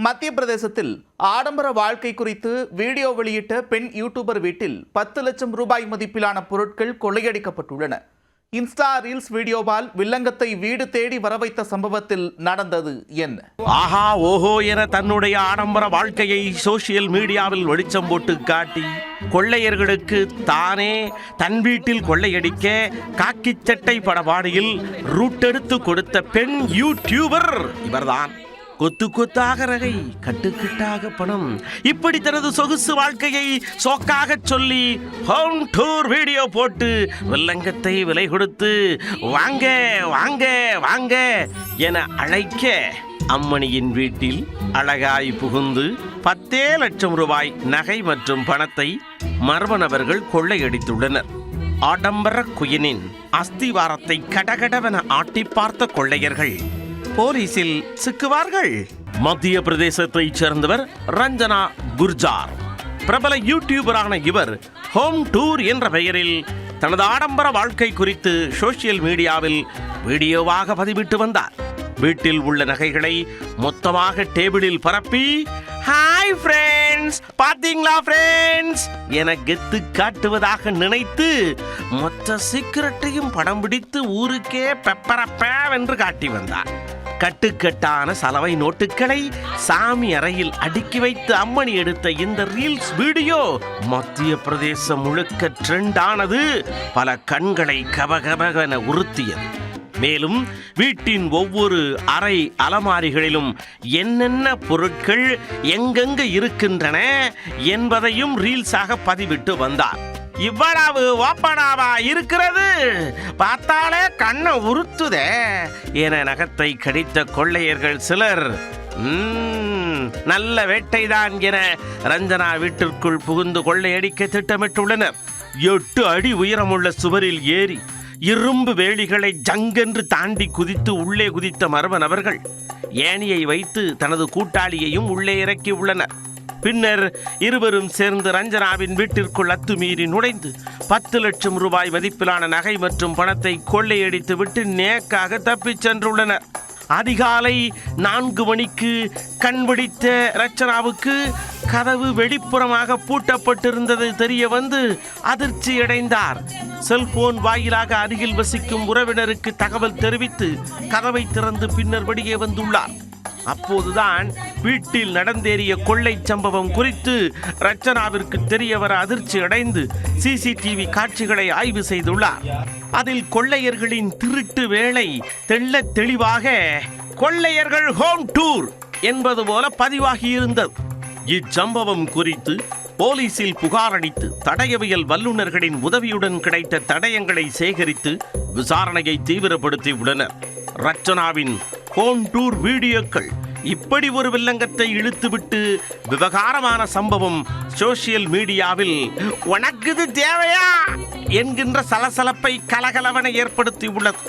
மத்திய பிரதேசத்தில் ஆடம்பர வாழ்க்கை குறித்து வீடியோ வெளியிட்ட பெண் யூடியூபர் வீட்டில் 10 லட்சம் ரூபாய் மதிப்பிலான பொருட்கள் கொள்ளையடிக்கப்பட்டுள்ளன. இன்ஸ்டா ரீல்ஸ் வீடியோவால் வில்லங்கத்தை வீடு தேடி வரவைத்த சம்பவத்தில் நடந்தது என்ன? ஆஹா ஓஹோ என தன்னுடைய ஆடம்பர வாழ்க்கையை சோசியல் மீடியாவில் வெளிச்சம் போட்டு காட்டி கொள்ளையர்களுக்கு தானே தன் வீட்டில் கொள்ளையடிக்க காக்கி சட்டை படபாடியில் ரூட்டெடுத்து கொடுத்த பெண் யூடியூபர் இவர்தான். கொத்து கொத்தாக ரகை, கட்டுக்கட்டாக பணம், இப்படி தனது சொகுசு வாழ்க்கையை சோக்காக சொல்லி ஹோம் டூர் வீடியோ போட்டு வில்லங்கத்தை விலை கொடுத்து வாங்க வாங்க வாங்க என அழைக்க அம்மணியின் வீட்டில் அழகாய் புகுந்து 10 லட்சம் ரூபாய் நகை மற்றும் பணத்தை மர்ம நபர்கள் கொள்ளையடித்துள்ளனர். ஆடம்பர குயினின் அஸ்திவாரத்தை கடகடவென ஆட்டி பார்த்த கொள்ளையர்கள் போலீசில் சிக்குவார்கள். மத்திய பிரதேசத்தைச் சேர்ந்தவர் ரஞ்சனா குர்ஜார். பிரபல யூடியூபரான இவர் ஹோம் டூர் என்ற பெயரில் தனது ஆடம்பர வாழ்க்கை குறித்து சோசியல் மீடியாவில் வீடியோவாக பதிவிட்டு வந்தார். வீட்டில் உள்ள நகைகளை மொத்தமாக டேபிளில் பரப்பி ஹாய் ஃப்ரெண்ட்ஸ், பாத்தீங்களா ஃப்ரெண்ட்ஸ் என கெத்து காட்டுவதாக நினைத்து மொத்த சீக்கிரட்டையும் படம் பிடித்து ஊருக்கே பெப்பரப்பேவென்று காட்டி வந்தார். கட்டுக்கட்டான சலவை நோட்டுகளை சாமி அறையில் அடுக்கி வைத்து அம்மணி எடுத்த இந்த ரீல்ஸ் வீடியோ மத்திய பிரதேசம் முழுக்க ட்ரெண்ட் ஆனது. பல கண்களை கபகபென உறுத்தியது. மேலும் வீட்டின் ஒவ்வொரு அறை அலமாரிகளிலும் என்னென்ன பொருட்கள் எங்கெங்க இருக்கின்றன என்பதையும் ரீல்ஸாக பதிவிட்டு வந்தார். இவ்வளவு ஓப்பனாவா இருக்கிறது, பார்த்தாலே கண்ணை உறுத்துதே என நகத்தை கடித்த கொள்ளையர்கள் சிலர் நல்ல வேட்டைதான் என ரஞ்சனா வீட்டிற்குள் புகுந்து கொள்ளையடிக்க திட்டமிட்டுள்ளனர். 8 அடி உயரமுள்ள சுவரில் ஏறி இரும்பு வேலிகளை ஜங்கென்று தாண்டி குதித்து உள்ளே குதித்த மர்ம நபர்கள் ஏணியை வைத்து தனது கூட்டாளியையும் உள்ளே இறக்கி உள்ளனர். பின்னர் இருவரும் சேர்ந்து ரஞ்சனாவின் வீட்டிற்குள் அத்துமீறி நுழைந்து 10 லட்சம் ரூபாய் மதிப்பிலான நகை மற்றும் பணத்தை கொள்ளையடித்து விட்டு நேக்காக தப்பிச் சென்றுள்ளனர். அதிகாலை 4 மணிக்கு கண்பிடித்த ரச்சனாவுக்கு கதவு வெளிப்புறமாக பூட்டப்பட்டிருந்தது தெரிய வந்து அதிர்ச்சியடைந்தார். செல்போன் வாயிலாக அருகில் வசிக்கும் உறவினருக்கு தகவல் தெரிவித்து கதவை திறந்து பின்னர் வெளியே வந்துள்ளார். அப்போதுதான் வீட்டில் நடந்தேறிய கொள்ளை சம்பவம் குறித்து ரச்சனாவிற்கு தெரிய வர அதிர்ச்சி அடைந்து சிசிடிவி காட்சிகளை ஆய்வு செய்துள்ளார். அதில் கொள்ளையர்களின் திருட்டு வேலை தெள்ளத் தெளிவாக கொள்ளையர்கள் ஹோம் டூர் என்பது போல பதிவாகியிருந்தது. இச்சம்பவம் குறித்து போலீசில் புகார் அளித்து தடயவியல் வல்லுநர்களின் உதவியுடன் கிடைத்த தடயங்களை சேகரித்து விசாரணையை தீவிரப்படுத்தி உள்ளனர். ரச்சனாவின் ஹோம் டூர் வீடியோக்கள் இப்படி ஒரு வில்லங்கத்தை இழுத்துவிட்டு விவகாரமான சம்பவம் சோசியல் மீடியாவில் உனக்கு இது தேவையா என்கின்ற சலசலப்பை கலகலவனை ஏற்படுத்தி உள்ளது.